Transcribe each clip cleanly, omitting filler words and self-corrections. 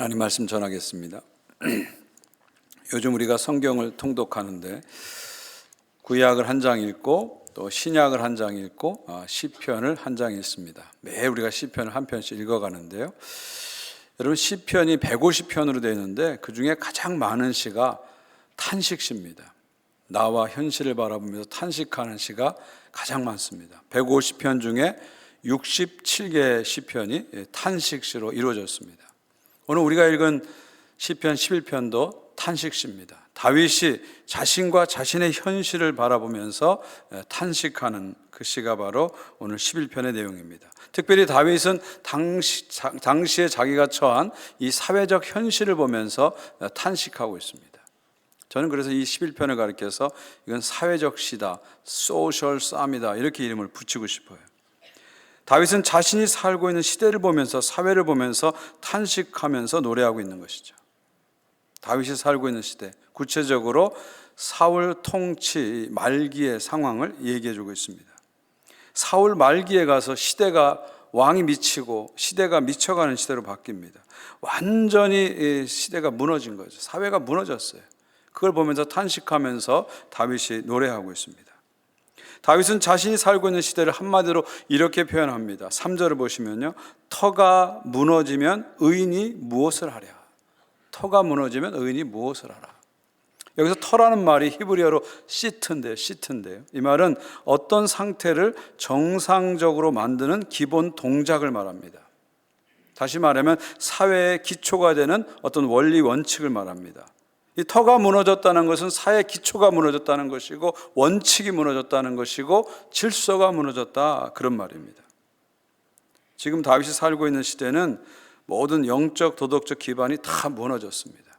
하나님 말씀 전하겠습니다. 요즘 우리가 성경을 통독하는데 구약을 한 장 읽고 또 신약을 한 장 읽고 시편을 한 장 읽습니다. 매일 우리가 시편을 한 편씩 읽어가는데요. 여러분, 시편이 150편으로 되어 있는데 그 중에 가장 많은 시가 탄식시입니다. 나와 현실을 바라보면서 탄식하는 시가 가장 많습니다. 150편 중에 67개의 시편이 탄식시로 이루어졌습니다. 오늘 우리가 읽은 시편 11편도 탄식시입니다. 다윗이 자신과 자신의 현실을 바라보면서 탄식하는 그 시가 바로 오늘 11편의 내용입니다. 특별히 다윗은 당시에 자기가 처한 이 사회적 현실을 보면서 탄식하고 있습니다. 저는 그래서 이 11편을 가리켜서 이건 사회적 시다, 소셜 쌈이다, 이렇게 이름을 붙이고 싶어요. 다윗은 자신이 살고 있는 시대를 보면서, 사회를 보면서 탄식하면서 노래하고 있는 것이죠. 다윗이 살고 있는 시대, 구체적으로 사울 통치 말기의 상황을 얘기해주고 있습니다. 사울 말기에 가서 시대가, 왕이 미치고 시대가 미쳐가는 시대로 바뀝니다. 완전히 시대가 무너진 거죠. 사회가 무너졌어요. 그걸 보면서 탄식하면서 다윗이 노래하고 있습니다. 다윗은 자신이 살고 있는 시대를 한마디로 이렇게 표현합니다. 3절을 보시면요, 터가 무너지면 의인이 무엇을 하랴. 터가 무너지면 의인이 무엇을 하라. 여기서 터라는 말이 히브리어로 시트인데요. 이 말은 어떤 상태를 정상적으로 만드는 기본 동작을 말합니다. 다시 말하면 사회의 기초가 되는 어떤 원리 원칙을 말합니다. 이 터가 무너졌다는 것은 사회 기초가 무너졌다는 것이고, 원칙이 무너졌다는 것이고, 질서가 무너졌다, 그런 말입니다. 지금 다윗이 살고 있는 시대는 모든 영적 도덕적 기반이 다 무너졌습니다.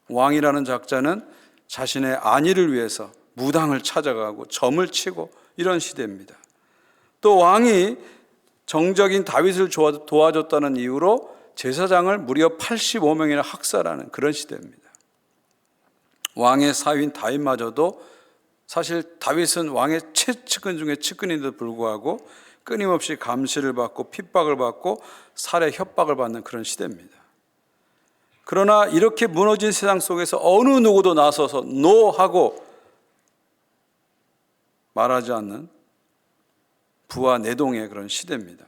왕이라는 작자는 자신의 안위를 위해서 무당을 찾아가고 점을 치고 이런 시대입니다. 또 왕이 정적인 다윗을 도와줬다는 이유로 제사장을 무려 85명이나 학살하는 그런 시대입니다. 왕의 사위인 다윗마저도, 사실 다윗은 왕의 최측근 중에 측근인데도 불구하고 끊임없이 감시를 받고 핍박을 받고 살해 협박을 받는 그런 시대입니다. 그러나 이렇게 무너진 세상 속에서 어느 누구도 나서서 노 하고 말하지 않는 부와 내동의 그런 시대입니다.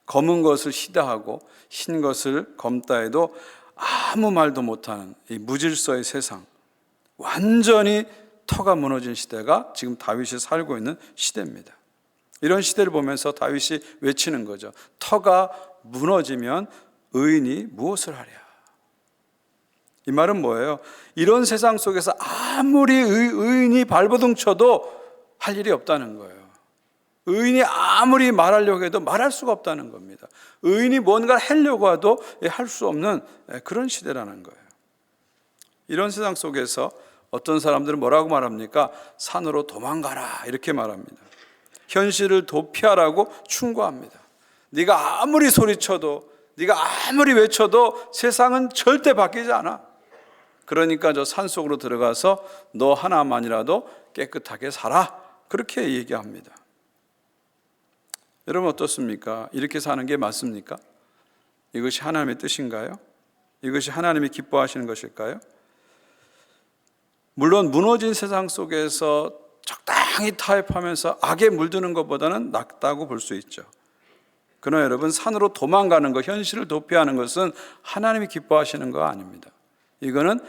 검은 것을 희다 하고 흰 것을 검다 해도 아무 말도 못하는 이 무질서의 세상, 완전히 터가 무너진 시대가 지금 다윗이 살고 있는 시대입니다. 이런 시대를 보면서 다윗이 외치는 거죠. 터가 무너지면 의인이 무엇을 하랴. 이 말은 뭐예요? 이런 세상 속에서 아무리 의인이 발버둥 쳐도 할 일이 없다는 거예요. 의인이 아무리 말하려고 해도 말할 수가 없다는 겁니다. 의인이 뭔가를 하려고 해도 할 수 없는 그런 시대라는 거예요. 이런 세상 속에서 어떤 사람들은 뭐라고 말합니까? 산으로 도망가라, 이렇게 말합니다. 현실을 도피하라고 충고합니다. 네가 아무리 소리쳐도, 네가 아무리 외쳐도 세상은 절대 바뀌지 않아. 그러니까 저 산속으로 들어가서 너 하나만이라도 깨끗하게 살아, 그렇게 얘기합니다. 여러분 어떻습니까? 이렇게 사는 게 맞습니까? 이것이 하나님의 뜻인가요? 이것이 하나님이 기뻐하시는 것일까요? 물론 무너진 세상 속에서 적당히 타협하면서 악에 물드는 것보다는 낫다고 볼 수 있죠. 그러나 여러분, 산으로 도망가는 것, 현실을 도피하는 것은 하나님이 기뻐하시는 거 아닙니다. 이거는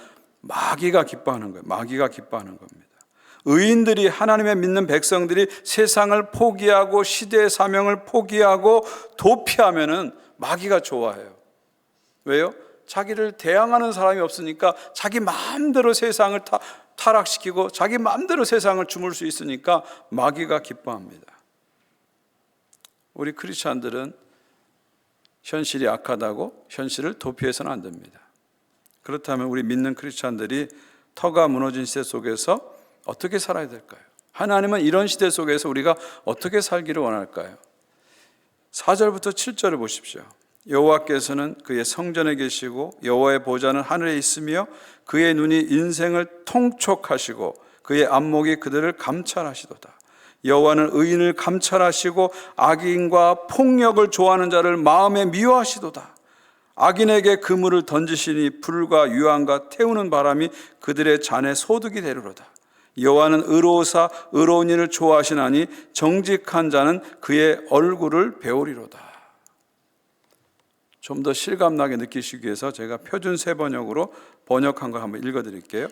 마귀가 기뻐하는 거예요. 마귀가 기뻐하는 겁니다. 의인들이, 하나님의 믿는 백성들이 세상을 포기하고 시대의 사명을 포기하고 도피하면은 마귀가 좋아해요. 왜요? 자기를 대항하는 사람이 없으니까 자기 마음대로 세상을 타락시키고 자기 마음대로 세상을 주물 수 있으니까 마귀가 기뻐합니다. 우리 크리스찬들은 현실이 악하다고 현실을 도피해서는 안 됩니다. 그렇다면 우리 믿는 크리스찬들이 터가 무너진 시대 속에서 어떻게 살아야 될까요? 하나님은 이런 시대 속에서 우리가 어떻게 살기를 원할까요? 4절부터 7절을 보십시오. 여호와께서는 그의 성전에 계시고 여호와의 보좌는 하늘에 있으며 그의 눈이 인생을 통촉하시고 그의 안목이 그들을 감찰하시도다. 여호와는 의인을 감찰하시고 악인과 폭력을 좋아하는 자를 마음에 미워하시도다. 악인에게 그물을 던지시니 불과 유황과 태우는 바람이 그들의 잔에 소득이 되리로다. 여호와는 의로우사 의로운 일을 좋아하시나니 정직한 자는 그의 얼굴을 배우리로다. 좀 더 실감나게 느끼시기 위해서 제가 표준 세번역으로 번역한 거 한번 읽어드릴게요.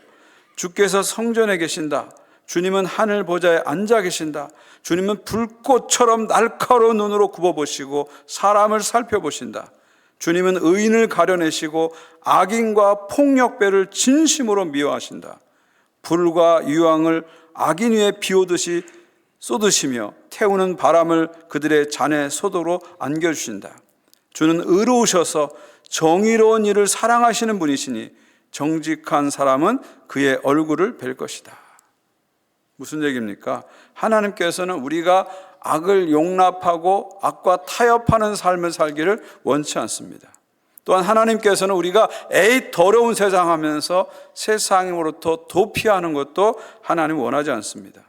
주께서 성전에 계신다. 주님은 하늘 보좌에 앉아 계신다. 주님은 불꽃처럼 날카로운 눈으로 굽어보시고 사람을 살펴보신다. 주님은 의인을 가려내시고 악인과 폭력배를 진심으로 미워하신다. 불과 유황을 악인 위에 비오듯이 쏟으시며 태우는 바람을 그들의 잔에 소도로 안겨주신다. 주는 의로우셔서 정의로운 일을 사랑하시는 분이시니 정직한 사람은 그의 얼굴을 뵐 것이다. 무슨 얘기입니까? 하나님께서는 우리가 악을 용납하고 악과 타협하는 삶을 살기를 원치 않습니다. 또한 하나님께서는 우리가 에이 더러운 세상 하면서 세상으로부터 도피하는 것도 하나님 원하지 않습니다.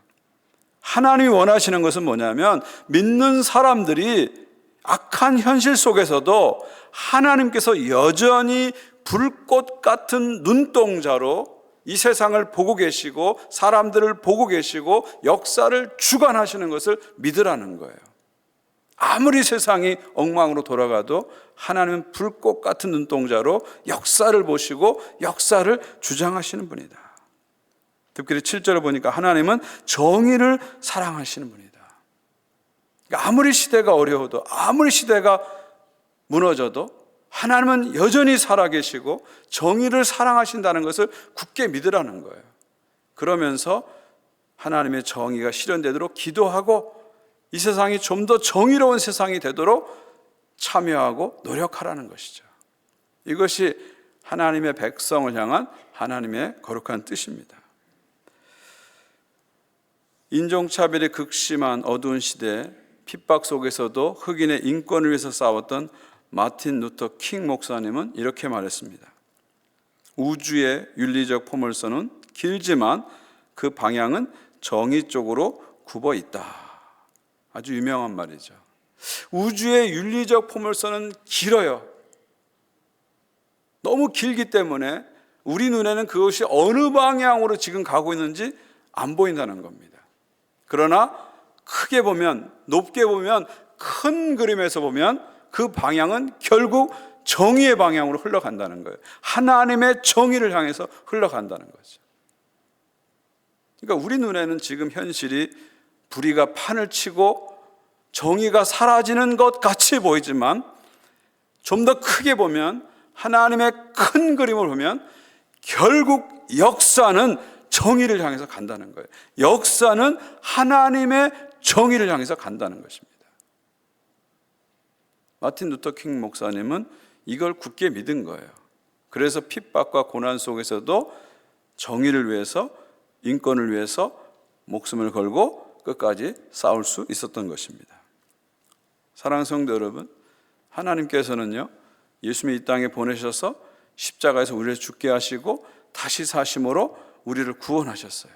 하나님이 원하시는 것은 뭐냐면 믿는 사람들이 악한 현실 속에서도 하나님께서 여전히 불꽃 같은 눈동자로 이 세상을 보고 계시고 사람들을 보고 계시고 역사를 주관하시는 것을 믿으라는 거예요. 아무리 세상이 엉망으로 돌아가도 하나님은 불꽃 같은 눈동자로 역사를 보시고 역사를 주장하시는 분이다. 특별히 7절을 보니까 하나님은 정의를 사랑하시는 분이다. 그러니까 아무리 시대가 어려워도 아무리 시대가 무너져도 하나님은 여전히 살아계시고 정의를 사랑하신다는 것을 굳게 믿으라는 거예요. 그러면서 하나님의 정의가 실현되도록 기도하고 이 세상이 좀 더 정의로운 세상이 되도록 참여하고 노력하라는 것이죠. 이것이 하나님의 백성을 향한 하나님의 거룩한 뜻입니다. 인종차별이 극심한 어두운 시대 핍박 속에서도 흑인의 인권을 위해서 싸웠던 마틴 루터 킹 목사님은 이렇게 말했습니다. 우주의 윤리적 포물선은 길지만 그 방향은 정의 쪽으로 굽어 있다. 아주 유명한 말이죠. 우주의 윤리적 포물선은 길어요. 너무 길기 때문에 우리 눈에는 그것이 어느 방향으로 지금 가고 있는지 안 보인다는 겁니다. 그러나 크게 보면, 높게 보면, 큰 그림에서 보면 그 방향은 결국 정의의 방향으로 흘러간다는 거예요. 하나님의 정의를 향해서 흘러간다는 거죠. 그러니까 우리 눈에는 지금 현실이 불의가 판을 치고 정의가 사라지는 것 같이 보이지만 좀 더 크게 보면 하나님의 큰 그림을 보면 결국 역사는 정의를 향해서 간다는 거예요. 역사는 하나님의 정의를 향해서 간다는 것입니다. 마틴 루터 킹 목사님은 이걸 굳게 믿은 거예요. 그래서 핍박과 고난 속에서도 정의를 위해서, 인권을 위해서 목숨을 걸고 끝까지 싸울 수 있었던 것입니다. 사랑하는 성도 여러분, 하나님께서는요, 예수님 이 땅에 보내셔서 십자가에서 우리를 죽게 하시고 다시 사심으로 우리를 구원하셨어요.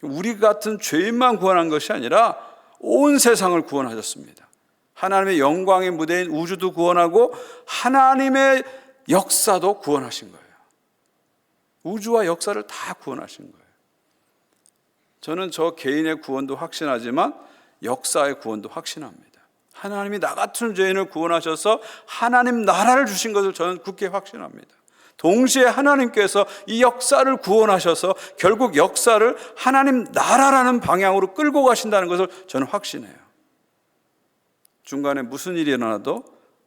우리 같은 죄인만 구원한 것이 아니라 온 세상을 구원하셨습니다. 하나님의 영광의 무대인 우주도 구원하고 하나님의 역사도 구원하신 거예요. 우주와 역사를 다 구원하신 거예요. 저는 저 개인의 구원도 확신하지만 역사의 구원도 확신합니다. 하나님이 나 같은 죄인을 구원하셔서 하나님 나라를 주신 것을 저는 굳게 확신합니다. 동시에 하나님께서 이 역사를 구원하셔서 결국 역사를 하나님 나라라는 방향으로 끌고 가신다는 것을 저는 확신해요. 중간에 무슨 일이 일어나도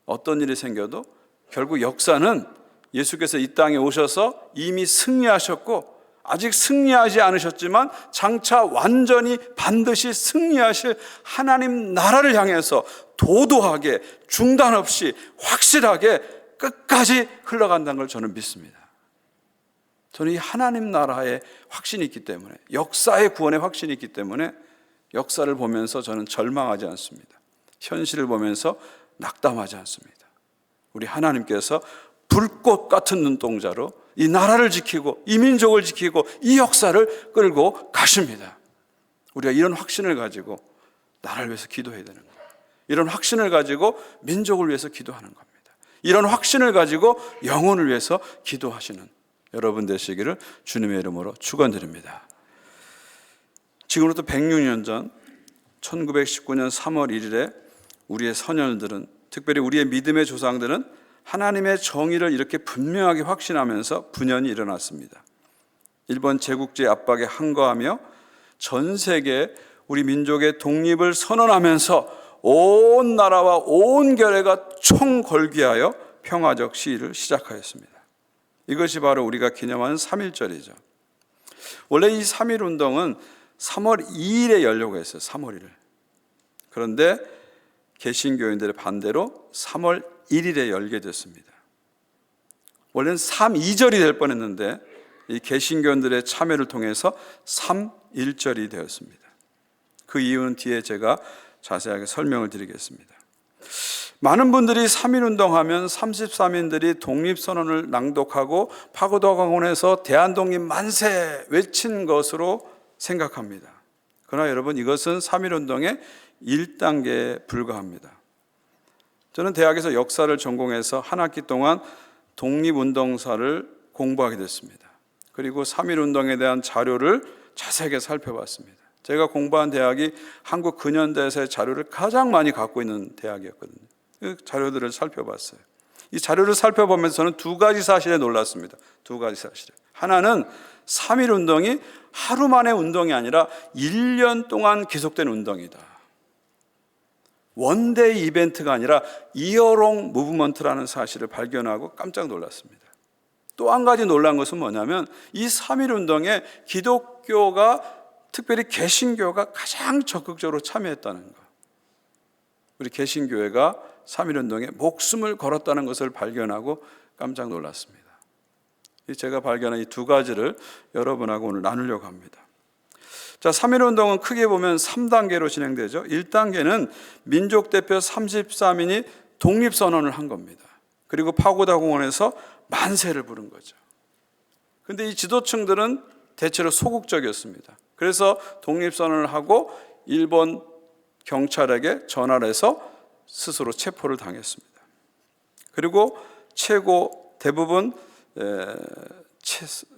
어떤 일이 생겨도 결국 역사는 예수께서 이 땅에 오셔서 이미 승리하셨고 아직 승리하지 않으셨지만 장차 완전히 반드시 승리하실 하나님 나라를 향해서 도도하게 중단 없이 확실하게 끝까지 흘러간다는 걸 저는 믿습니다. 저는 이 하나님 나라에 확신이 있기 때문에, 역사의 구원에 확신이 있기 때문에 역사를 보면서 저는 절망하지 않습니다. 현실을 보면서 낙담하지 않습니다. 우리 하나님께서 불꽃 같은 눈동자로 이 나라를 지키고 이 민족을 지키고 이 역사를 끌고 가십니다. 우리가 이런 확신을 가지고 나라를 위해서 기도해야 되는 거예요. 이런 확신을 가지고 민족을 위해서 기도하는 겁니다. 이런 확신을 가지고 영혼을 위해서 기도하시는 여러분 되시기를 주님의 이름으로 축원드립니다. 지금으로부터 106년 전 1919년 3월 1일에 우리의 선열들은, 특별히 우리의 믿음의 조상들은 하나님의 정의를 이렇게 분명하게 확신하면서 분연이 일어났습니다. 일본 제국주의 압박에 항거하며 전 세계 우리 민족의 독립을 선언하면서 온 나라와 온 결의가 총걸기하여 평화적 시위를 시작하였습니다. 이것이 바로 우리가 기념하는 3.1절이죠. 원래 이 3.1운동은 3월 2일에 열려고 했어요. 3월 1일. 그런데 개신교인들의 반대로 3월 1일에 열게 됐습니다. 원래는 3.2절이 될 뻔했는데 이 개신교인들의 참여를 통해서 3.1절이 되었습니다. 그 이유는 뒤에 제가 자세하게 설명을 드리겠습니다. 많은 분들이 3.1운동하면 33인들이 독립선언을 낭독하고 파고다공원에서 대한독립 만세 외친 것으로 생각합니다. 그러나 여러분, 이것은 3.1운동의 1단계에 불과합니다. 저는 대학에서 역사를 전공해서 한 학기 동안 독립운동사를 공부하게 됐습니다. 그리고 3.1운동에 대한 자료를 자세하게 살펴봤습니다. 제가 공부한 대학이 한국 근현대사의 자료를 가장 많이 갖고 있는 대학이었거든요. 그 자료들을 살펴봤어요. 이 자료를 살펴보면서 저는 두 가지 사실에 놀랐습니다. 두 가지 사실에. 하나는 3.1운동이 하루 만의 운동이 아니라 1년 동안 계속된 운동이다. 원데이 이벤트가 아니라 이어롱 무브먼트라는 사실을 발견하고 깜짝 놀랐습니다. 또 한 가지 놀란 것은 뭐냐면 이 3.1운동에 기독교가, 특별히 개신교가 가장 적극적으로 참여했다는 것. 우리 개신교회가 3.1운동에 목숨을 걸었다는 것을 발견하고 깜짝 놀랐습니다. 제가 발견한 이 두 가지를 여러분하고 오늘 나누려고 합니다. 자, 3.1운동은 크게 보면 3단계로 진행되죠. 1단계는 민족대표 33인이 독립선언을 한 겁니다. 그리고 파고다 공원에서 만세를 부른 거죠. 그런데 이 지도층들은 대체로 소극적이었습니다. 그래서 독립선언을 하고 일본 경찰에게 전화를 해서 스스로 체포를 당했습니다. 그리고 최고 대부분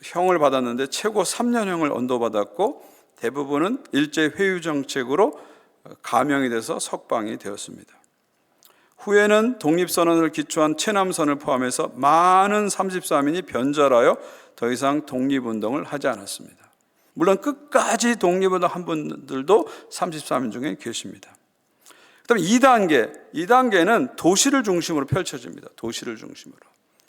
형을 받았는데 최고 3년형을 언도받았고 대부분은 일제 회유 정책으로 감형이 돼서 석방이 되었습니다. 후에는 독립선언을 기초한 체남선을 포함해서 많은 33인이 변절하여 더 이상 독립운동을 하지 않았습니다. 물론 끝까지 독립운동 한 분들도 33인 중에 계십니다. 그다음에 2단계는 도시를 중심으로 펼쳐집니다. 도시를 중심으로.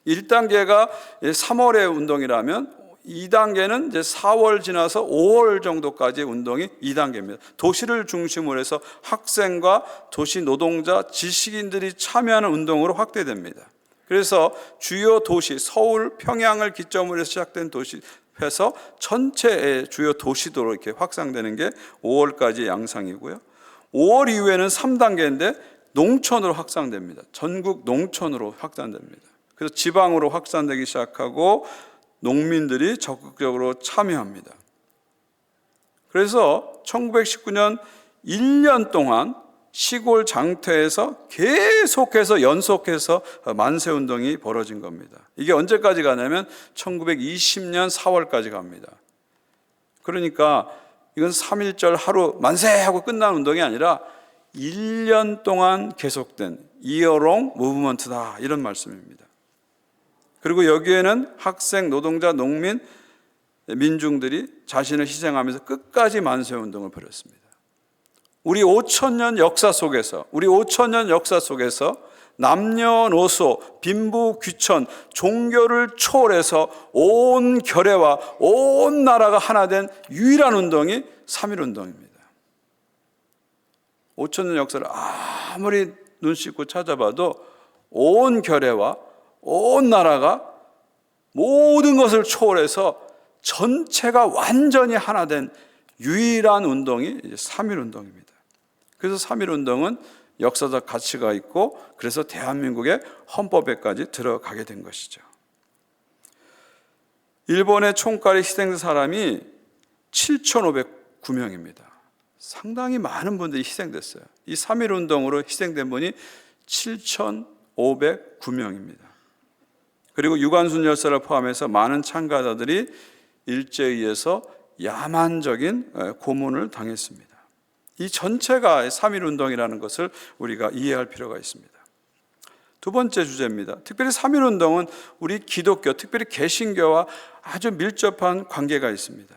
1단계가 3월의 운동이라면 2단계는 이제 4월 지나서 5월 정도까지의 운동이 2단계입니다. 도시를 중심으로 해서 학생과 도시 노동자, 지식인들이 참여하는 운동으로 확대됩니다. 그래서 주요 도시, 서울, 평양을 기점으로 해서 시작된 도시에서 전체의 주요 도시도로 이렇게 확산되는 게 5월까지 양상이고요. 5월 이후에는 3단계인데 농촌으로 확산됩니다. 전국 농촌으로 확산됩니다. 그래서 지방으로 확산되기 시작하고 농민들이 적극적으로 참여합니다. 그래서 1919년 1년 동안 시골 장터에서 계속해서 연속해서 만세운동이 벌어진 겁니다. 이게 언제까지 가냐면 1920년 4월까지 갑니다. 그러니까 이건 3.1절 하루 만세하고 끝난 운동이 아니라 1년 동안 계속된 이어롱 무브먼트다, 이런 말씀입니다. 그리고 여기에는 학생, 노동자, 농민, 민중들이 자신을 희생하면서 끝까지 만세운동을 벌였습니다. 우리 5,000년 역사 속에서 남녀노소, 빈부, 귀천, 종교를 초월해서 온 결의와 온 나라가 하나 된 유일한 운동이 3.1운동입니다. 5,000년 역사를 아무리 눈 씻고 찾아봐도 온 결의와 온 나라가 모든 것을 초월해서 전체가 완전히 하나 된 유일한 운동이 3.1운동입니다. 그래서 3.1운동은 역사적 가치가 있고 그래서 대한민국의 헌법에까지 들어가게 된 것이죠. 일본의 총칼에 희생된 사람이 7,509명입니다. 상당히 많은 분들이 희생됐어요. 이 3.1운동으로 희생된 분이 7,509명입니다. 509명입니다. 그리고 유관순 열사를 포함해서 많은 참가자들이 일제에 의해서 야만적인 고문을 당했습니다. 이 전체가 3.1운동이라는 것을 우리가 이해할 필요가 있습니다. 두 번째 주제입니다. 특별히 3.1운동은 우리 기독교, 특별히 개신교와 아주 밀접한 관계가 있습니다.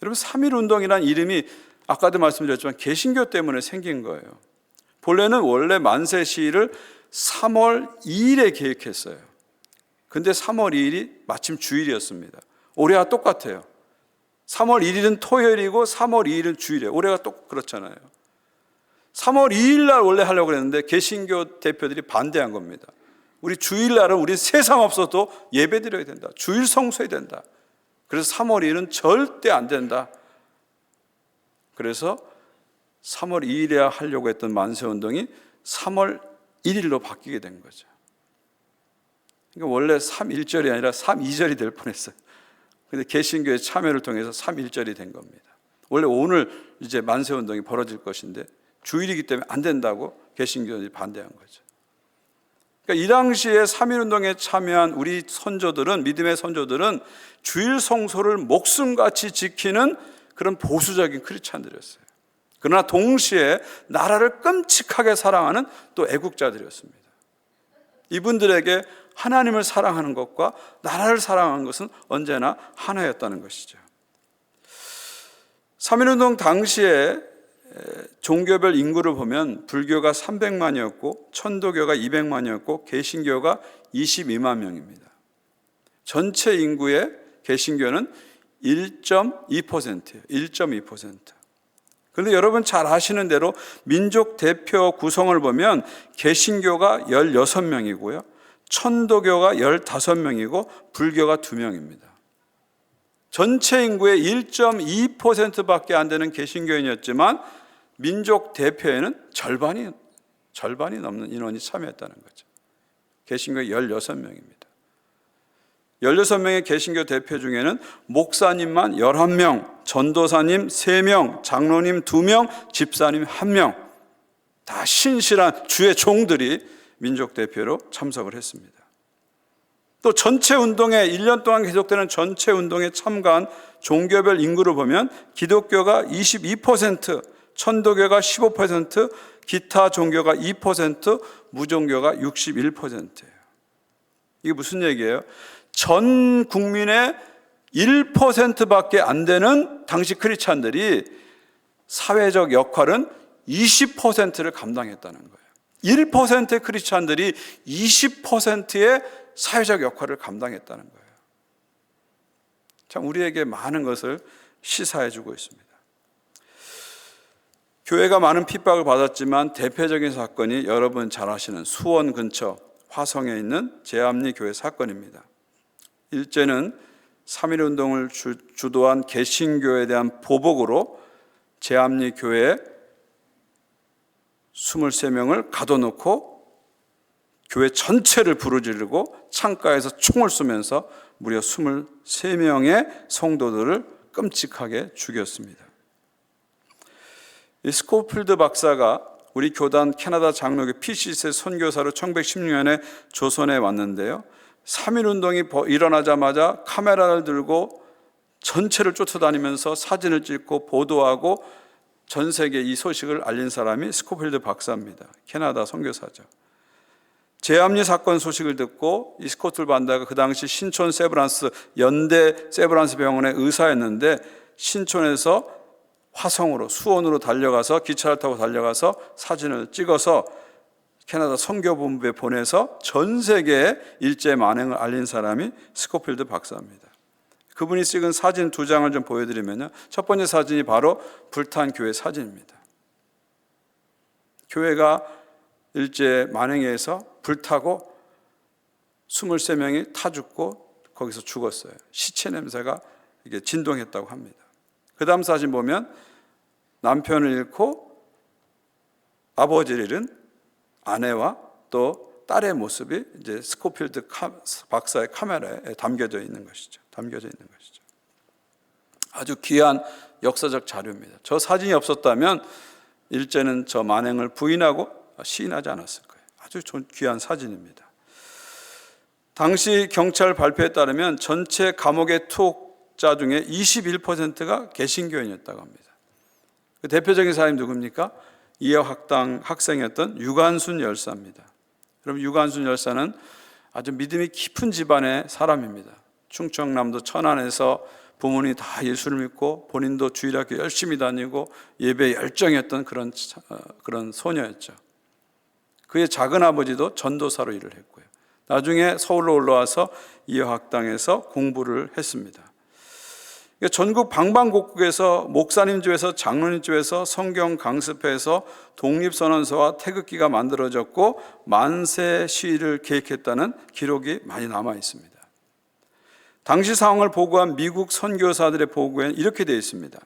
여러분, 3.1운동이라는 이름이 아까도 말씀드렸지만 개신교 때문에 생긴 거예요. 본래는 원래 만세 시위를 3월 2일에 계획했어요. 근데 3월 2일이 마침 주일이었습니다. 올해와 똑같아요. 3월 1일은 토요일이고 3월 2일은 주일이에요. 올해가 똑 그렇잖아요. 3월 2일 날 원래 하려고 그랬는데 개신교 대표들이 반대한 겁니다. 우리 주일 날은 우리 세상 없어도 예배 드려야 된다. 주일 성수해야 된다. 그래서 3월 2일은 절대 안 된다. 그래서 3월 2일에 하려고 했던 만세운동이 3월 1일로 바뀌게 된 거죠. 그러니까 원래 3.1절이 아니라 3.2절이 될 뻔했어요. 근데 개신교의 참여를 통해서 3.1절이 된 겁니다. 원래 오늘 이제 만세운동이 벌어질 것인데 주일이기 때문에 안 된다고 개신교들이 반대한 거죠. 그러니까 이 당시에 3.1운동에 참여한 우리 선조들은, 믿음의 선조들은 주일 성소를 목숨같이 지키는 그런 보수적인 크리스찬들이었어요. 그러나 동시에 나라를 끔찍하게 사랑하는 또 애국자들이었습니다. 이분들에게 하나님을 사랑하는 것과 나라를 사랑하는 것은 언제나 하나였다는 것이죠. 3.1운동 당시에 종교별 인구를 보면 불교가 300만이었고 천도교가 200만이었고 개신교가 22만 명입니다. 전체 인구의 개신교는 1.2%예요. 1.2%. 그런데 여러분 잘 아시는 대로 민족 대표 구성을 보면 개신교가 16명이고요. 천도교가 15명이고 불교가 2명입니다. 전체 인구의 1.2%밖에 안 되는 개신교인이었지만 민족 대표에는 절반이 넘는 인원이 참여했다는 거죠. 개신교 16명입니다. 16명의 개신교 대표 중에는 목사님만 11명, 전도사님 3명, 장로님 2명, 집사님 1명, 다 신실한 주의 종들이 민족 대표로 참석을 했습니다. 또 전체 운동에 1년 동안 계속되는 전체 운동에 참가한 종교별 인구를 보면 기독교가 22%, 천도교가 15%, 기타 종교가 2%, 무종교가 61%예요. 이게 무슨 얘기예요? 전 국민의 1%밖에 안 되는 당시 크리스찬들이 사회적 역할은 20%를 감당했다는 거예요. 1%의 크리스찬들이 20%의 사회적 역할을 감당했다는 거예요. 참 우리에게 많은 것을 시사해 주고 있습니다. 교회가 많은 핍박을 받았지만 대표적인 사건이 여러분 잘 아시는 수원 근처 화성에 있는 제암리 교회 사건입니다. 일제는 3.1운동을 주도한 개신교에 대한 보복으로 제암리 교회에 23명을 가둬놓고 교회 전체를 부르지르고 창가에서 총을 쏘면서 무려 23명의 성도들을 끔찍하게 죽였습니다. 이 스코필드 박사가 우리 교단 캐나다 장로교 PCC 선교사로 1916년에 조선에 왔는데요. 3.1운동이 일어나자마자 카메라를 들고 전체를 쫓아다니면서 사진을 찍고 보도하고 전 세계에 이 소식을 알린 사람이 스코필드 박사입니다. 캐나다 선교사죠. 제암리 사건 소식을 듣고 이 스코틀 반다가 그 당시 신촌 세브란스 연대 세브란스 병원의 의사였는데 신촌에서 화성으로 수원으로 달려가서 기차를 타고 달려가서 사진을 찍어서 캐나다 선교본부에 보내서 전 세계에 일제 만행을 알린 사람이 스코필드 박사입니다. 그분이 찍은 사진 2장을 좀 보여드리면요. 첫 번째 사진이 바로 불탄 교회 사진입니다. 교회가 일제 만행에 의해서 불타고 23명이 타 죽고 거기서 죽었어요. 시체 냄새가 이게 진동했다고 합니다. 그 다음 사진 보면 남편을 잃고 아버지를 잃은 아내와 또 딸의 모습이 이제 스코필드 박사의 카메라에 담겨져 있는 것이죠. 아주 귀한 역사적 자료입니다. 저 사진이 없었다면 일제는 저 만행을 부인하고 시인하지 않았을 거예요. 아주 귀한 사진입니다. 당시 경찰 발표에 따르면 전체 감옥의 투옥자 중에 21%가 개신교인이었다고 합니다. 그 대표적인 사람이 누굽니까? 이해학당 학생이었던 유관순 열사입니다. 여러분, 유관순 열사는 아주 믿음이 깊은 집안의 사람입니다. 충청남도 천안에서 부모님이 다 예수를 믿고 본인도 주일학교 열심히 다니고 예배에 열정이었던 그런 소녀였죠. 그의 작은 아버지도 전도사로 일을 했고요. 나중에 서울로 올라와서 이해학당에서 공부를 했습니다. 전국 방방곡곡에서 목사님 집에서 장로님 집에서 성경 강습회에서 독립선언서와 태극기가 만들어졌고 만세 시위를 계획했다는 기록이 많이 남아 있습니다. 당시 상황을 보고한 미국 선교사들의 보고에는 이렇게 되어 있습니다.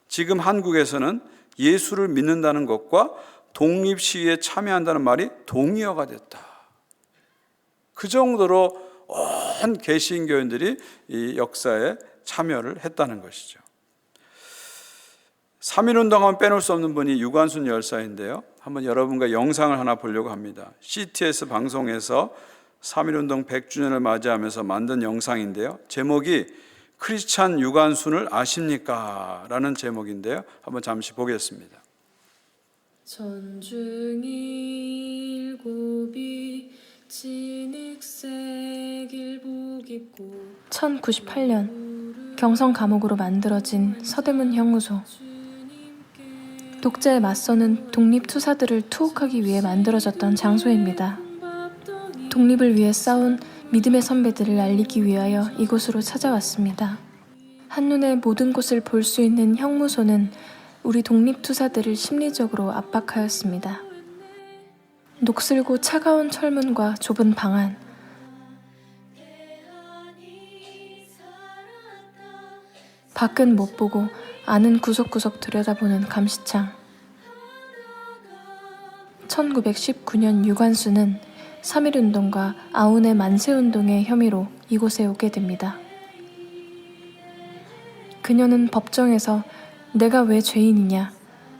지금 한국에서는 예수를 믿는다는 것과 독립시위에 참여한다는 말이 동의어가 됐다. 그 정도로 온 개신교인들이 이 역사에 참여를 했다는 것이죠. 3.1운동하면 빼놓을 수 없는 분이 유관순 열사인데요. 한번 여러분과 영상을 하나 보려고 합니다. CTS 방송에서 3.1운동 100주년을 맞이하면서 만든 영상인데요. 제목이 크리스찬 유관순을 아십니까? 라는 제목인데요. 한번 잠시 보겠습니다. 천중이 일곱이 진흙색 일복 입고 1098년 경성 감옥으로 만들어진 서대문 형무소. 독재에 맞서는 독립투사들을 투옥하기 위해 만들어졌던 장소입니다. 독립을 위해 싸운 믿음의 선배들을 알리기 위하여 이곳으로 찾아왔습니다. 한눈에 모든 곳을 볼 수 있는 형무소는 우리 독립투사들을 심리적으로 압박하였습니다. 녹슬고 차가운 철문과 좁은 방 안, 밖은 못 보고 안은 구석구석 들여다보는 감시창. 1919년 유관순은 3.1운동과 아운의 만세운동의 혐의로 이곳에 오게 됩니다. 그녀는 법정에서 내가 왜 죄인이냐,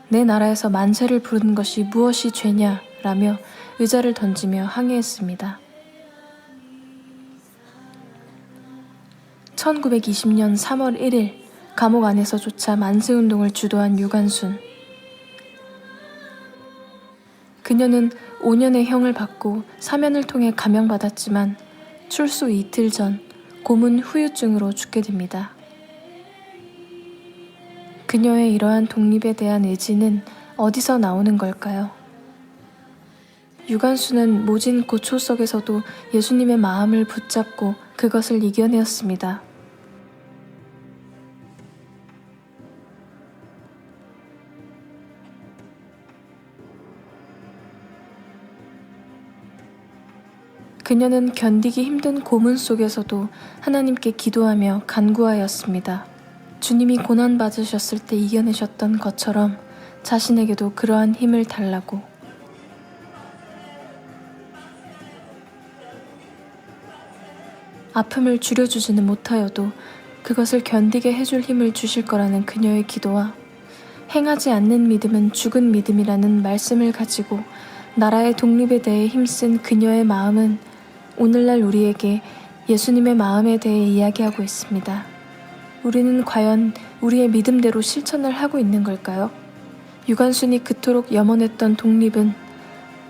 내 나라에서 만세를 부르는 것이 무엇이 죄냐 라며 의자를 던지며 항의했습니다. 1920년 3월 1일 감옥 안에서조차 만세운동을 주도한 유관순. 그녀는 5년의 형을 받고 사면을 통해 감형받았지만 출소 이틀 전 고문 후유증으로 죽게 됩니다. 그녀의 이러한 독립에 대한 의지는 어디서 나오는 걸까요? 유관순은 모진 고초 속에서도 예수님의 마음을 붙잡고 그것을 이겨내었습니다. 그녀는 견디기 힘든 고문 속에서도 하나님께 기도하며 간구하였습니다. 주님이 고난받으셨을 때 이겨내셨던 것처럼 자신에게도 그러한 힘을 달라고. 아픔을 줄여주지는 못하여도 그것을 견디게 해줄 힘을 주실 거라는 그녀의 기도와 행하지 않는 믿음은 죽은 믿음이라는 말씀을 가지고 나라의 독립에 대해 힘쓴 그녀의 마음은 오늘날 우리에게 예수님의 마음에 대해 이야기하고 있습니다. 우리는 과연 우리의 믿음대로 실천을 하고 있는 걸까요? 유관순이 그토록 염원했던 독립은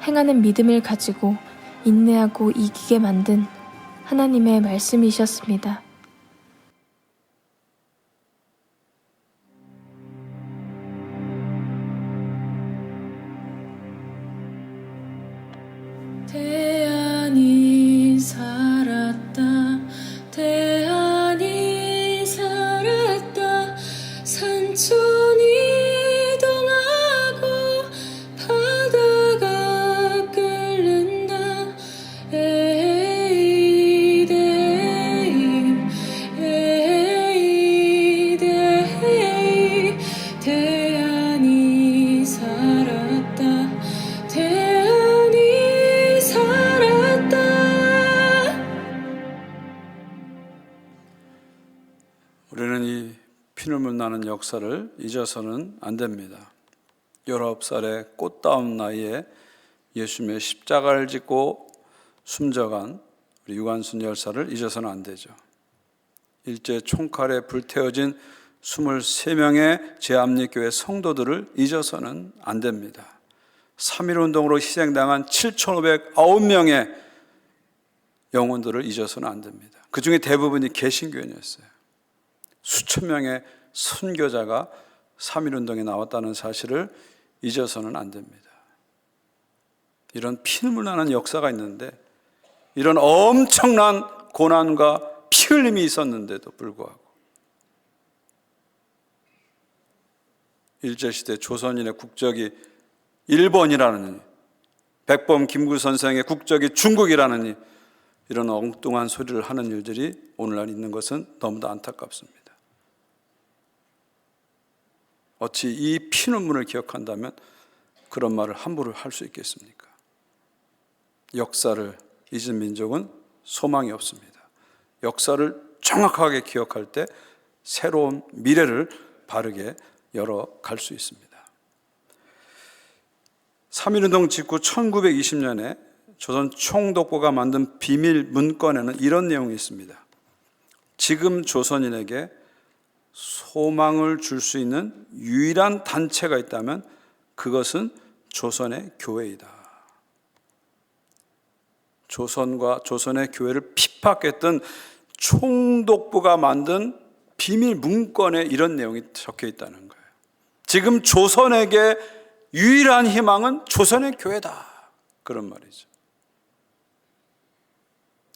행하는 믿음을 가지고 인내하고 이기게 만든 하나님의 말씀이셨습니다. 대안이 살았다. 대안이 살았다. 산천이 이동하고 바다가 끓는다. 에이 데이 대안이 살았다. 대안이 살았다. 우리는 이 피눈물 나는 역사를 잊어서는 안 됩니다. 19살의 꽃다운 나이에 예수님의 십자가를 짓고 숨져간 우리 유관순 열사를 잊어서는 안 되죠. 일제 총칼에 불태워진 23명의 제암리교회 성도들을 잊어서는 안 됩니다. 3.1운동으로 희생당한 7,509명의 영혼들을 잊어서는 안 됩니다. 그 중에 대부분이 개신교인이었어요. 수천 명의 선교자가 3.1운동에 나왔다는 사실을 잊어서는 안 됩니다. 이런 피눈물 나는 역사가 있는데, 이런 엄청난 고난과 피 흘림이 있었는데도 불구하고 일제시대 조선인의 국적이 일본이라느니, 백범 김구 선생의 국적이 중국이라느니, 이런 엉뚱한 소리를 하는 일들이 오늘날 있는 것은 너무도 안타깝습니다. 어찌 이 피눈물을 기억한다면 그런 말을 함부로 할 수 있겠습니까? 역사를 잊은 민족은 소망이 없습니다. 역사를 정확하게 기억할 때 새로운 미래를 바르게 열어갈 수 있습니다. 3.1운동 직후 1920년에 조선 총독부가 만든 비밀 문건에는 이런 내용이 있습니다. 지금 조선인에게 소망을 줄 수 있는 유일한 단체가 있다면 그것은 조선의 교회이다. 조선과 조선의 교회를 핍박했던 총독부가 만든 비밀 문건에 이런 내용이 적혀 있다는 거예요. 지금 조선에게 유일한 희망은 조선의 교회다. 그런 말이죠.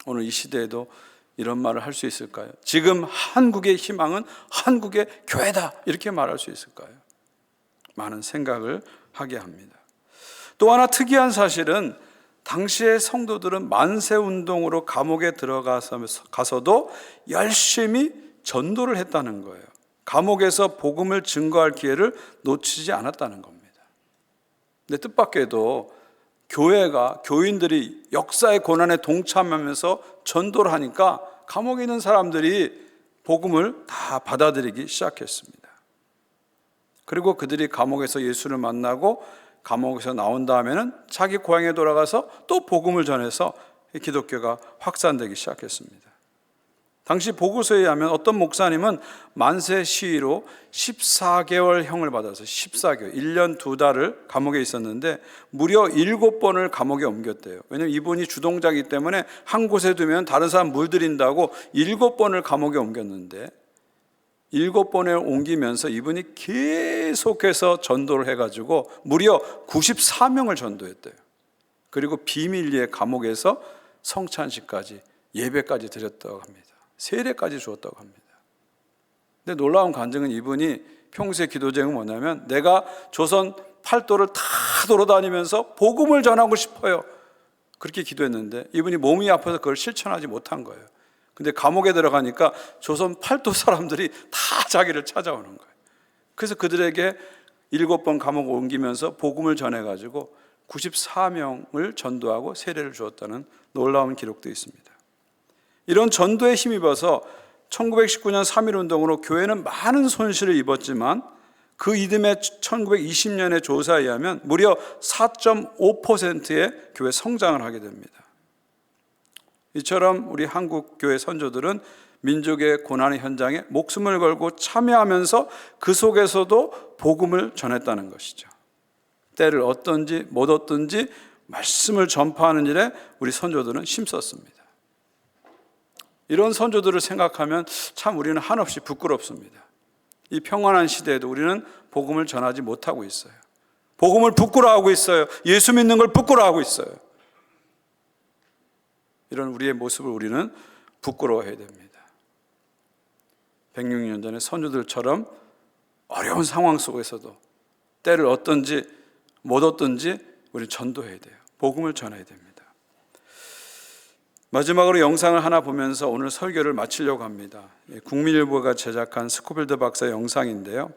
오늘 이 시대에도 이런 말을 할 수 있을까요? 지금 한국의 희망은 한국의 교회다. 이렇게 말할 수 있을까요? 많은 생각을 하게 합니다. 또 하나 특이한 사실은 당시의 성도들은 만세운동으로 감옥에 들어가서도 열심히 전도를 했다는 거예요. 감옥에서 복음을 증거할 기회를 놓치지 않았다는 겁니다. 근데 뜻밖에도 교회가, 교인들이 역사의 고난에 동참하면서 전도를 하니까 감옥에 있는 사람들이 복음을 다 받아들이기 시작했습니다. 그리고 그들이 감옥에서 예수를 만나고 감옥에서 나온 다음에는 자기 고향에 돌아가서 또 복음을 전해서 기독교가 확산되기 시작했습니다. 당시 보고서에 의하면 어떤 목사님은 만세 시위로 14개월형을 받아서 14개월, 1년 2달을 감옥에 있었는데 무려 7번을 감옥에 옮겼대요. 왜냐하면 이분이 주동자이기 때문에 한 곳에 두면 다른 사람 물들인다고 7번을 감옥에 옮겼는데 7번을 옮기면서 이분이 계속해서 전도를 해가지고 무려 94명을 전도했대요. 그리고 비밀리에 감옥에서 성찬식까지, 예배까지 드렸다고 합니다. 세례까지 주었다고 합니다. 근데 놀라운 간증은 이분이 평소의 기도 제목은 뭐냐면 내가 조선 팔도를 다 돌아다니면서 복음을 전하고 싶어요. 그렇게 기도했는데 이분이 몸이 아파서 그걸 실천하지 못한 거예요. 근데 감옥에 들어가니까 조선 팔도 사람들이 다 자기를 찾아오는 거예요. 그래서 그들에게 7번 감옥을 옮기면서 복음을 전해가지고 94명을 전도하고 세례를 주었다는 놀라운 기록도 있습니다. 이런 전도에 힘입어서 1919년 3.1운동으로 교회는 많은 손실을 입었지만 그 이듬해 1920년의 조사에 의하면 무려 4.5%의 교회 성장을 하게 됩니다. 이처럼 우리 한국 교회 선조들은 민족의 고난의 현장에 목숨을 걸고 참여하면서 그 속에서도 복음을 전했다는 것이죠. 때를 얻든지 못 얻든지 말씀을 전파하는 일에 우리 선조들은 힘썼습니다. 이런 선조들을 생각하면 참 우리는 한없이 부끄럽습니다. 이 평안한 시대에도 우리는 복음을 전하지 못하고 있어요. 복음을 부끄러워하고 있어요. 예수 믿는 걸 부끄러워하고 있어요. 이런 우리의 모습을 우리는 부끄러워해야 됩니다. 106년 전에 선조들처럼 어려운 상황 속에서도 때를 얻든지 못 얻든지 우리는 전도해야 돼요. 복음을 전해야 됩니다. 마지막으로 영상을 하나 보면서 오늘 설교를 마치려고 합니다. 국민일보가 제작한 스코필드 박사 영상인데요.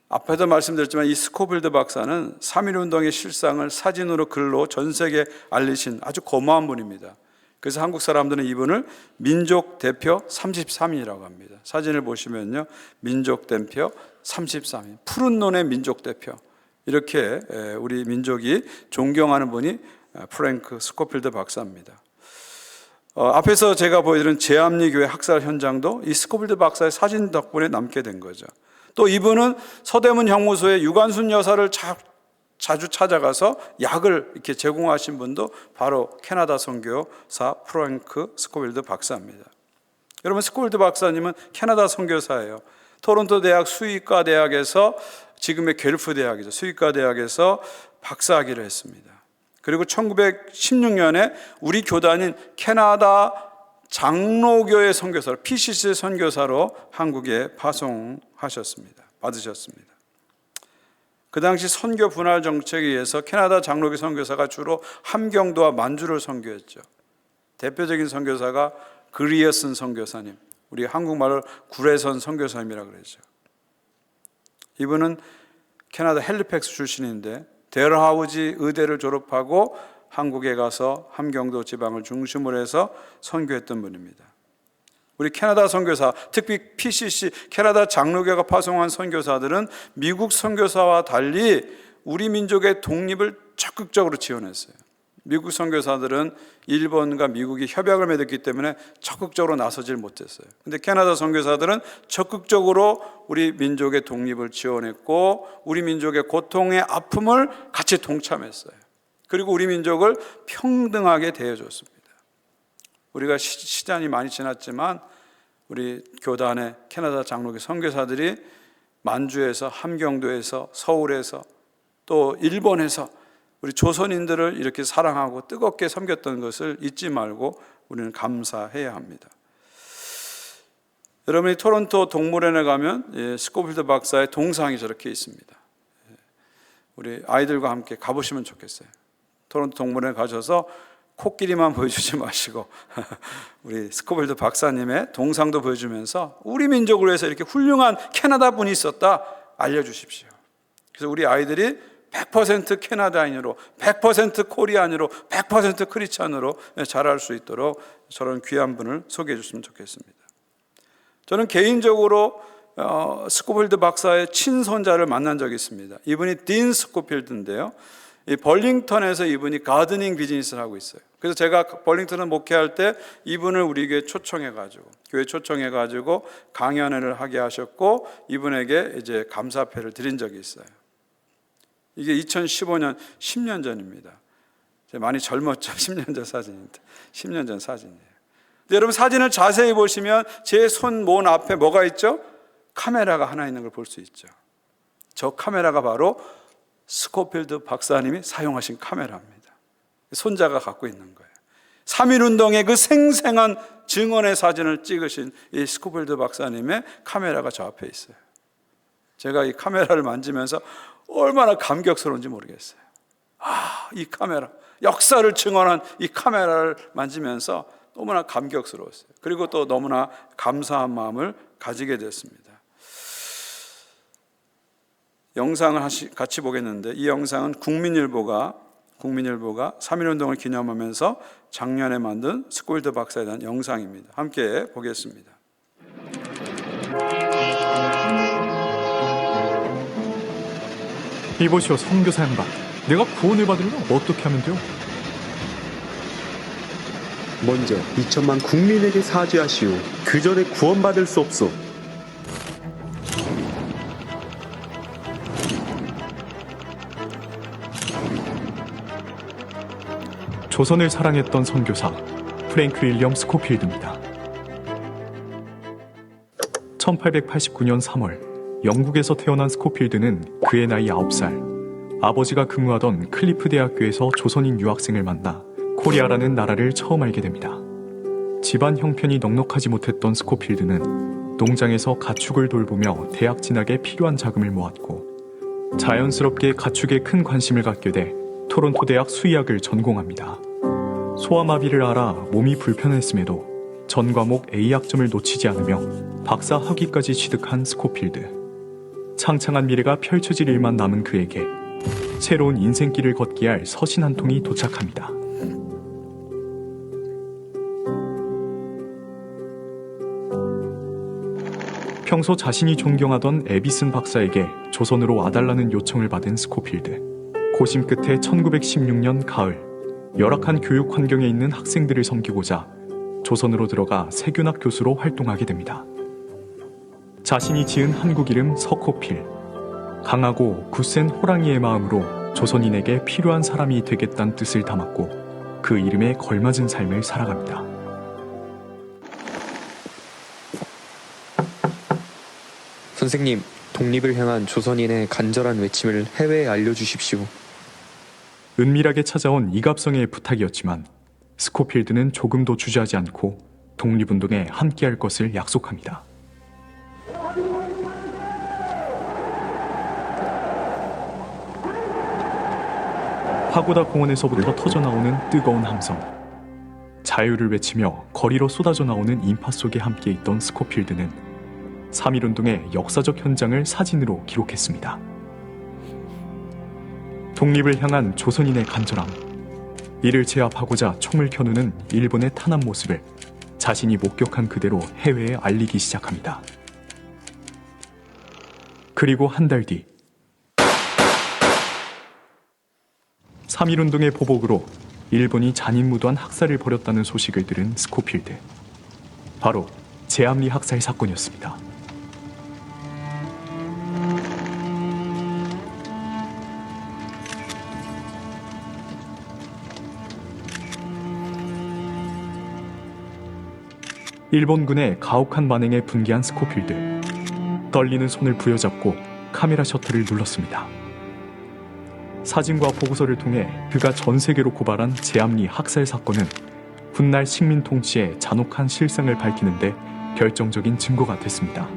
앞에도 말씀드렸지만 이 스코필드 박사는 3.1운동의 실상을 사진으로 글로 전 세계에 알리신 아주 고마운 분입니다. 그래서 한국 사람들은 이분을 민족 대표 33인이라고 합니다. 사진을 보시면요, 민족 대표 33인, 푸른 논의 민족 대표. 이렇게 우리 민족이 존경하는 분이 프랭크 스코필드 박사입니다. 앞에서 제가 보여드린 제암리교회 학살 현장도 이 스코필드 박사의 사진 덕분에 남게 된 거죠. 또 이분은 서대문 형무소에 유관순 여사를 자주 찾아가서 약을 이렇게 제공하신 분도 바로 캐나다 선교사 프랭크 스코필드 박사입니다. 여러분, 스코필드 박사님은 캐나다 선교사예요. 토론토 대학 수의과 대학에서, 지금의 겔프 대학이죠, 수의과 대학에서 박사학위를 했습니다. 그리고 1916년에 우리 교단인 캐나다 장로교회 선교사로, PCC 선교사로 한국에 받으셨습니다. 그 당시 선교 분할 정책에 의해서 캐나다 장로교 선교사가 주로 함경도와 만주를 선교했죠. 대표적인 선교사가 그리어슨 선교사님, 우리 한국말로 구레선 선교사님이라고 그러죠. 이분은 캐나다 헬리팩스 출신인데 델하우지 의대를 졸업하고 한국에 가서 함경도 지방을 중심으로 해서 선교했던 분입니다. 우리 캐나다 선교사, 특히 PCC 캐나다 장로교가 파송한 선교사들은 미국 선교사와 달리 우리 민족의 독립을 적극적으로 지원했어요. 미국 선교사들은 일본과 미국이 협약을 맺었기 때문에 적극적으로 나서질 못했어요. 근데 캐나다 선교사들은 적극적으로 우리 민족의 독립을 지원했고 우리 민족의 고통의 아픔을 같이 동참했어요. 그리고 우리 민족을 평등하게 대해줬습니다. 우리가 시간이 많이 지났지만 우리 교단의 캐나다 장로교 선교사들이 만주에서, 함경도에서, 서울에서, 또 일본에서 우리 조선인들을 이렇게 사랑하고 뜨겁게 섬겼던 것을 잊지 말고 우리는 감사해야 합니다. 여러분이 토론토 동물원에 가면 스코필드 박사의 동상이 저렇게 있습니다. 우리 아이들과 함께 가보시면 좋겠어요. 토론토 동물원에 가셔서 코끼리만 보여주지 마시고 우리 스코필드 박사님의 동상도 보여주면서 우리 민족을 위해서 이렇게 훌륭한 캐나다 분이 있었다 알려주십시오. 그래서 우리 아이들이 100% 캐나다인으로, 100% 코리안으로, 100% 크리스찬으로 자랄 수 있도록 저런 귀한 분을 소개해 주시면 좋겠습니다. 저는 개인적으로 스코필드 박사의 친손자를 만난 적이 있습니다. 이분이 딘 스코필드인데요, 이 벌링턴에서 이분이 가드닝 비즈니스를 하고 있어요. 그래서 제가 벌링턴을 목회할 때 이분을 우리 교회 초청해가지고 강연회를 하게 하셨고 이분에게 이제 감사패를 드린 적이 있어요. 이게 2015년 10년 전입니다. 많이 젊었죠. 10년 전 사진인데, 10년 전 사진이에요. 근데 여러분 사진을 자세히 보시면 제 손 몸 앞에 뭐가 있죠? 카메라가 하나 있는 걸 볼 수 있죠. 저 카메라가 바로 스코필드 박사님이 사용하신 카메라입니다. 손자가 갖고 있는 거예요. 3.1운동의 그 생생한 증언의 사진을 찍으신 이 스코필드 박사님의 카메라가 저 앞에 있어요. 제가 이 카메라를 만지면서 얼마나 감격스러운지 모르겠어요. 이 카메라, 역사를 증언한 이 카메라를 만지면서 너무나 감격스러웠어요. 그리고 또 너무나 감사한 마음을 가지게 됐습니다. 영상을 같이 보겠는데, 이 영상은 국민일보가 3.1운동을 기념하면서 작년에 만든 스코필드 박사에 대한 영상입니다. 함께 보겠습니다. 이보시오 선교사 양반, 내가 구원을 받으려면 어떻게 하면 돼요? 먼저 2천만 국민에게 사죄하시오. 그 전에 구원받을 수 없소. 조선을 사랑했던 선교사 프랭크 윌리엄 스코필드입니다. 1889년 3월 영국에서 태어난 스코필드는 그의 나이 9살, 아버지가 근무하던 클리프 대학교에서 조선인 유학생을 만나 코리아라는 나라를 처음 알게 됩니다. 집안 형편이 넉넉하지 못했던 스코필드는 농장에서 가축을 돌보며 대학 진학에 필요한 자금을 모았고 자연스럽게 가축에 큰 관심을 갖게 돼 토론토 대학 수의학을 전공합니다. 소아마비를 앓아 몸이 불편했음에도 전 과목 A학점을 놓치지 않으며 박사 학위까지 취득한 스코필드. 창창한 미래가 펼쳐질 일만 남은 그에게 새로운 인생길을 걷게 할 서신 한 통이 도착합니다. 평소 자신이 존경하던 에비슨 박사에게 조선으로 와달라는 요청을 받은 스코필드. 고심 끝에 1916년 가을, 열악한 교육 환경에 있는 학생들을 섬기고자 조선으로 들어가 세균학 교수로 활동하게 됩니다. 자신이 지은 한국 이름 서코필, 강하고 굳센 호랑이의 마음으로 조선인에게 필요한 사람이 되겠다는 뜻을 담았고 그 이름에 걸맞은 삶을 살아갑니다. 선생님, 독립을 향한 조선인의 간절한 외침을 해외에 알려주십시오. 은밀하게 찾아온 이갑성의 부탁이었지만 스코필드는 조금도 주저하지 않고 독립운동에 함께할 것을 약속합니다. 파고다 공원에서부터 터져나오는 뜨거운 함성. 자유를 외치며 거리로 쏟아져 나오는 인파 속에 함께 있던 스코필드는 3.1운동의 역사적 현장을 사진으로 기록했습니다. 독립을 향한 조선인의 간절함, 이를 제압하고자 총을 켜누는 일본의 탄압 모습을 자신이 목격한 그대로 해외에 알리기 시작합니다. 그리고 한 달 뒤 3.1운동의 보복으로 일본이 잔인무도한 학살을 벌였다는 소식을 들은 스코필드. 바로 제암리 학살 사건이었습니다. 일본군의 가혹한 만행에 분개한 스코필드. 떨리는 손을 부여잡고 카메라 셔터를 눌렀습니다. 사진과 보고서를 통해 그가 전 세계로 고발한 제암리 학살 사건은 훗날 식민 통치의 잔혹한 실상을 밝히는데 결정적인 증거가 됐습니다.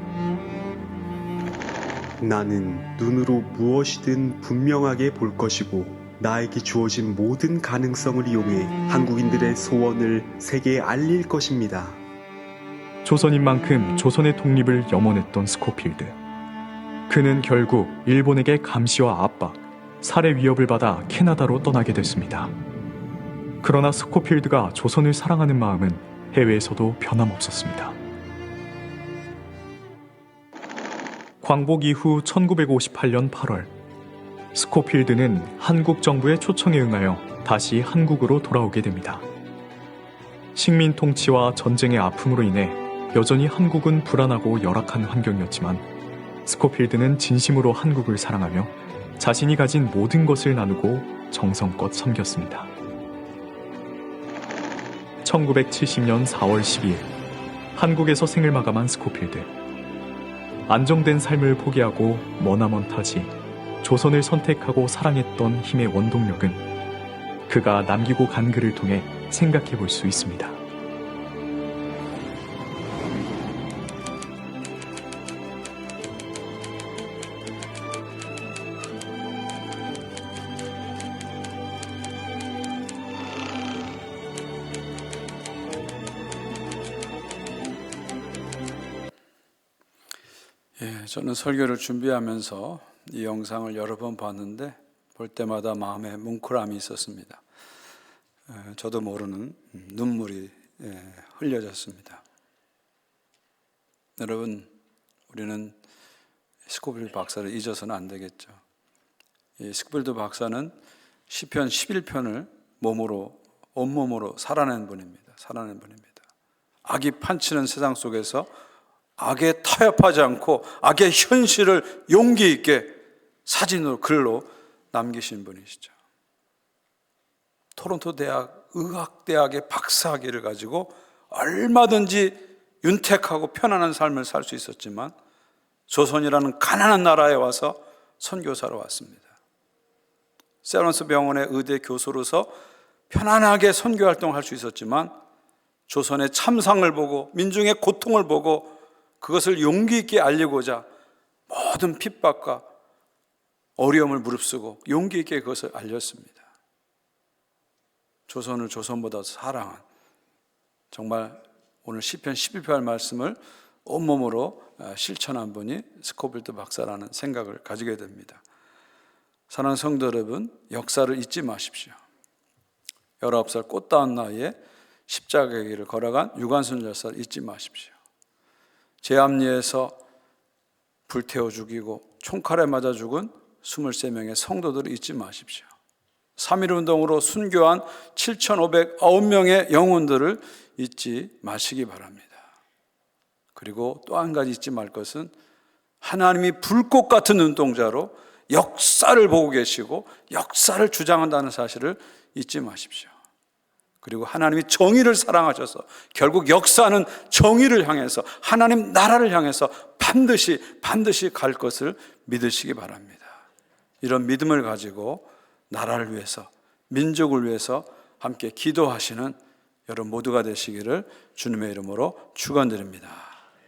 나는 눈으로 무엇이든 분명하게 볼 것이고 나에게 주어진 모든 가능성을 이용해 한국인들의 소원을 세계에 알릴 것입니다. 조선인만큼 조선의 독립을 염원했던 스코필드. 그는 결국 일본에게 감시와 압박, 살해 위협을 받아 캐나다로 떠나게 됐습니다. 그러나 스코필드가 조선을 사랑하는 마음은 해외에서도 변함없었습니다. 광복 이후 1958년 8월, 스코필드는 한국 정부의 초청에 응하여 다시 한국으로 돌아오게 됩니다. 식민 통치와 전쟁의 아픔으로 인해 여전히 한국은 불안하고 열악한 환경이었지만 스코필드는 진심으로 한국을 사랑하며 자신이 가진 모든 것을 나누고 정성껏 섬겼습니다. 1970년 4월 12일 한국에서 생을 마감한 스코필드. 안정된 삶을 포기하고 머나먼 타지 조선을 선택하고 사랑했던 힘의 원동력은 그가 남기고 간 글을 통해 생각해 볼 수 있습니다. 저는 설교를 준비하면서 이 영상을 여러 번 봤는데 볼 때마다 마음에 뭉클함이 있었습니다. 저도 모르는 눈물이 흘려졌습니다. 여러분, 우리는 스코필드 박사를 잊어서는 안 되겠죠. 이 스코필드 박사는 시편 11편을 온몸으로 살아낸 분입니다. 악이 판치는 세상 속에서 악에 타협하지 않고 악의 현실을 용기 있게 사진으로 글로 남기신 분이시죠. 토론토 대학 의학대학의 박사학위를 가지고 얼마든지 윤택하고 편안한 삶을 살 수 있었지만 조선이라는 가난한 나라에 와서 선교사로 왔습니다. 세브란스 병원의 의대 교수로서 편안하게 선교 활동할 수 있었지만 조선의 참상을 보고 민중의 고통을 보고 그것을 용기 있게 알리고자 모든 핍박과 어려움을 무릅쓰고 용기 있게 그것을 알렸습니다. 조선을 조선보다 사랑한, 정말 오늘 시편 11편 말씀을 온몸으로 실천한 분이 스코필드 박사라는 생각을 가지게 됩니다. 사랑하는 성도 여러분, 역사를 잊지 마십시오. 19살 꽃다운 나이에 십자가의 길을 걸어간 유관순 열사를 잊지 마십시오. 제암리에서 불태워 죽이고 총칼에 맞아 죽은 23명의 성도들을 잊지 마십시오. 3.1운동으로 순교한 7,509명의 영혼들을 잊지 마시기 바랍니다. 그리고 또 한 가지 잊지 말 것은 하나님이 불꽃 같은 눈동자로 역사를 보고 계시고 역사를 주장한다는 사실을 잊지 마십시오. 그리고 하나님이 정의를 사랑하셔서 결국 역사는 정의를 향해서 하나님 나라를 향해서 반드시 갈 것을 믿으시기 바랍니다. 이런 믿음을 가지고 나라를 위해서 민족을 위해서 함께 기도하시는 여러분 모두가 되시기를 주님의 이름으로 축원드립니다.